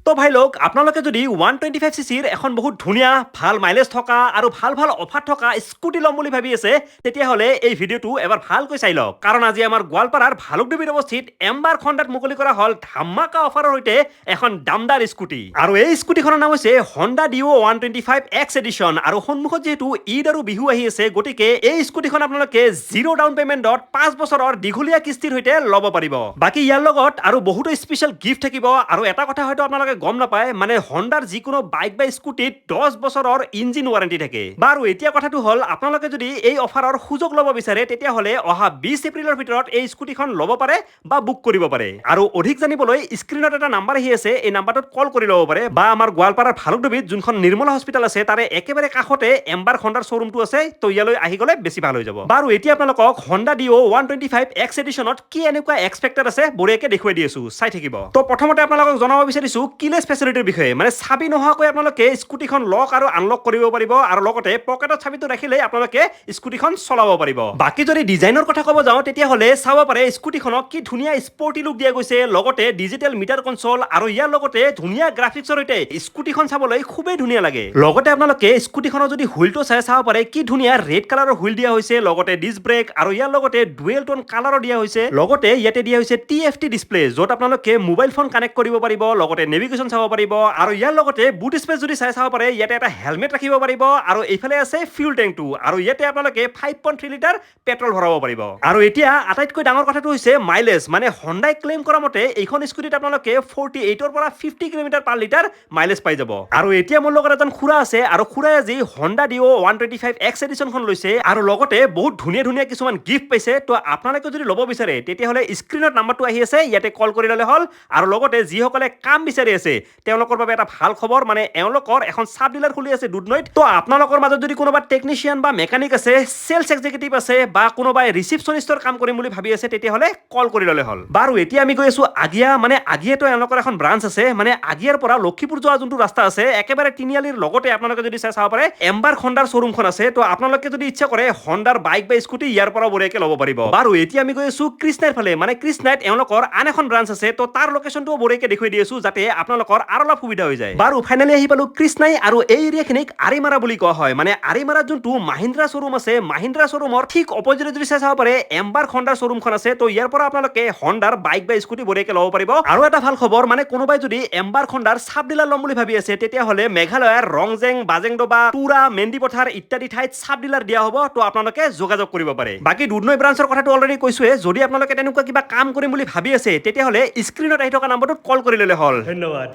তো ভাই লোক আপোনালোকে যদি 125 চিচিৰ এখন বহুত ধুনীয়া ভাল মাইলেজ থকা আৰু ভাল ভাল অফাৰ থকা স্কুটি ল'ম বুলি ভাবি আছে তেতিয়াহ'লে এই ভিডিঅ'টো এবাৰ ভালকৈ চাই লওক কাৰণ আজি আমাৰ গোৱালপাৰাৰ ভালুকডুবিত অৱস্থিত এম্বাৰ খণ্ডাত মুকলি কৰা হ'ল ধামাকা অফাৰৰ সৈতে এখন দামদাৰ স্কুটি আৰু এই স্কুটিখনৰ নাম হৈছে হণ্ডা ডিঅ 125 এক্স এডিশ্যন আৰু সন্মুখত যেহেতু ঈদ আৰু বিহু আহি আছে গতিকে এই স্কুটিখন আপোনালোকে জিৰ' ডাউন পেমেণ্টত 5 বছৰৰ দীঘলীয়া কিস্তিৰ সৈতে ল'ব পাৰিব বাকি ইয়াৰ লগত আৰু বহুতো স্পেচিয়েল গিফ্ট থাকিব আৰু এটা কথা হয়তো আপোনালোকে গম নাপায় মানে হণ্ডাৰ যিকোনো বাইক বা স্কুটিত 10 বছৰৰ ইঞ্জিন ৱাৰেণ্টি থাকে বাৰু এতিয়া কথাটো হ'ল আপোনালোকে যদি এই অফাৰৰ সুযোগ ল'ব বিচাৰে তেতিয়াহ'লে অহা 20 এপ্ৰিলৰ ভিতৰত এই স্কুটিখন ল'ব পাৰে বা বুক কৰিব পাৰে আৰু অধিক জানিবলৈ স্ক্ৰীনত এটা নাম্বাৰ আহি আছে এই নাম্বাৰটোত কল কৰি ল'ব পাৰে বা আমাৰ গোৱালপাৰাৰ ভালুকডুবিত যোনখন নিৰ্মলা হস্পিটেল আছে তাৰে একেবাৰে কাষতে এম্বাৰ হণ্ডাৰ শ্বৰুমটো আছে তো ইয়ালৈ আহি গ'লে বেছি ভাল হৈ যাব বাৰু এতিয়া আপোনালোকক হণ্ডা ডিঅ 125 এক্স এডিশ্যনত কি এনেকুৱা এক্সপেক্টেড আছে বঢ়িয়াকে দেখুৱাই দি আছো চাই থাকিব তো প্ৰথমতে আপোনালোকক জনাব বিচাৰিছো কিলেছ ফেচিলিটিৰ বিষয়ে মানে চাবি নোহোৱাকৈ আপোনালোকে স্কুটিখন লক আৰু আনলক কৰিব পাৰিব আৰু লগতে পকেটত চাবিটো ৰাখিলে আপোনালোকে স্কুটিখন চলাব পাৰিব বাকি যদি ডিজাইনৰ কথা ক'ব যাওঁ তেতিয়াহ'লে চাব পাৰে স্কুটিখনক কি ধুনীয়া স্পৰ্টি লুক দিয়া গৈছে লগতে ডিজিটেল মিটাৰ কনসোল আৰু ইয়াৰ লগতে ধুনীয়া গ্ৰাফিক্সৰ সৈতে স্কুটিখন চাবলৈ খুবেই ধুনীয়া লাগে লগতে আপোনালোকে স্কুটিখনৰ যদি হুইলটো চাব পাৰে কি ধুনীয়া ৰেড কালাৰৰ হুইল দিয়া হৈছে লগতে ডিস্ক ব্ৰেক আৰু ইয়াৰ লগতে ডুৱেল টোন কালাৰৰ দিয়া হৈছে লগতে ইয়াতে দিয়া হৈছে TFT ডিসপ্লে য'ত আপোনালোকে মোবাইল ফোন কানেক্ট কৰিব পাৰিব লগতে নেভিগেশ্যন চাব পাৰিব আৰু ইয়াৰ লগতে বুট স্পেচ যদি চাব পাৰে ইয়াতে এটা হেলমেট ৰাখিব পাৰিব আৰু এইফালে আছে ফিউল টেংকটো আৰু ইয়াতে আপোনালোকে 5.3 লিটাৰ পেট্ৰল ভৰাব পাৰিব আৰু এতিয়া আটাইতকৈ ডাঙৰ কথাটো হৈছে মাইলেজ মানে হণ্ডাই ক্লেইম কৰা মতে এইখন স্কুটিত আপোনালোকে 48 ৰ পৰা 50 কিলোমিটাৰ পাৰ লিটাৰ মাইলেজ পাই যাব আৰু এতিয়া মোৰ লগত এজন খুৰা আছে আৰু খুৰাই আজি হণ্ডা ডিঅ 125 এক্স এডিশ্যনখন লৈছে আৰু লগতে বহুত ধুনীয়া ধুনীয়া কিছুমান গিফ্ট পাইছে তো আপোনালোকে যদি ল'ব বিচাৰে তেতিয়াহ'লে স্ক্ৰীনত নাম্বাৰটো আহি আছে ইয়াতে কল কৰি ল'লে হ'ল আৰু লগতে যিসকলে কাম বিচাৰি আছে তেওঁলোকৰ বাবে এটা ভাল খবৰ মানে এওঁলোকৰ এখন সাব ডিলাৰ খুলি আছে দুধনৈত তো আপোনালোকৰ মাজত যদি কোনোবা টেকনিচিয়ান বা মেকানিক আছে সেলছ এক্সিকিউটিভ আছে বা কোনোবাই ৰিসেপশনিষ্টৰ কাম কৰিম বুলি ভাবি আছে তেতিয়াহ'লে কল কৰি ল'লে হ'ল বাৰু এতিয়া আমি গৈ আছো আগিয়া মানে আগিয়াটো এওঁলোকৰ এখন ব্ৰাঞ্চ আছে মানে আগিয়াৰ পৰা লক্ষীপুৰ যোৱা যোনটো ৰাস্তা আছে একেবাৰে তিনিআলিৰ লগতে আপোনালোকে যদি চাব পাৰে এম্বাৰ হণ্ডাৰ শ্বৰুমখন আছে তো আপোনালোকে যদি ইচ্ছা কৰে হণ্ডাৰ বাইক বা স্কুটি ইয়াৰ পৰা বঢ়িয়াকে ল'ব পাৰিব বাৰু এতিয়া আমি গৈ আছো কৃষ্ণাইৰ ফালে মানে কৃষ্ণাইত এওঁলোকৰ আন এখন ব্ৰাঞ্চ আছে তো তাৰ লোকেশনটো বঢ়িয়াকে দেখুৱাই দি আছো যাতে আপোনালোকৰ আৰু অলপ সুবিধা হৈ যায় বাৰু ফাইনালি আহি পালো কৃষ্ণাই আৰু এই এৰিয়াখিনিক আৰিমাৰা বুলি কোৱা হয় মানে আৰিমাৰাত যোনটো মাহিন্দ্ৰা শ্বৰুম আছে মাহিন্দ্ৰা শ্বৰুমৰ ঠিক অপজিটে যদি চাব পাৰে এম্বাৰ হণ্ডাৰ শ্বৰুমখন আছে তো ইয়াৰ পৰা আপোনালোকে হণ্ডাৰ বাইক বা স্কুটি বঢ়িয়াকে ল'ব পাৰিব আৰু এটা ভাল খবৰ মানে কোনোবাই যদি এম্বাৰ হণ্ডাৰ সাব ডিলাৰ ল'ম বুলি ভাবি আছে তেতিয়াহ'লে মেঘালয়ৰ ৰংজেং বাজেংডবা তুৰা মেন্দিপথাৰ ইত্যাদি ঠাইত সাব ডিলাৰ দিয়া হ'ব তো আপোনালোকে যোগাযোগ কৰিব পাৰে বাকি দুধনৈ ব্ৰাঞ্চৰ কথাটো অলৰেডি কৈছোৱে যদি আপোনালোকে তেনেকুৱা কিবা কাম কৰিম বুলি ভাবি আছে তেতিয়াহ'লে স্ক্ৰীনত আহি থকা নম্বৰটোত কল কৰি ল'লে হ'ল ধন্যবাদ।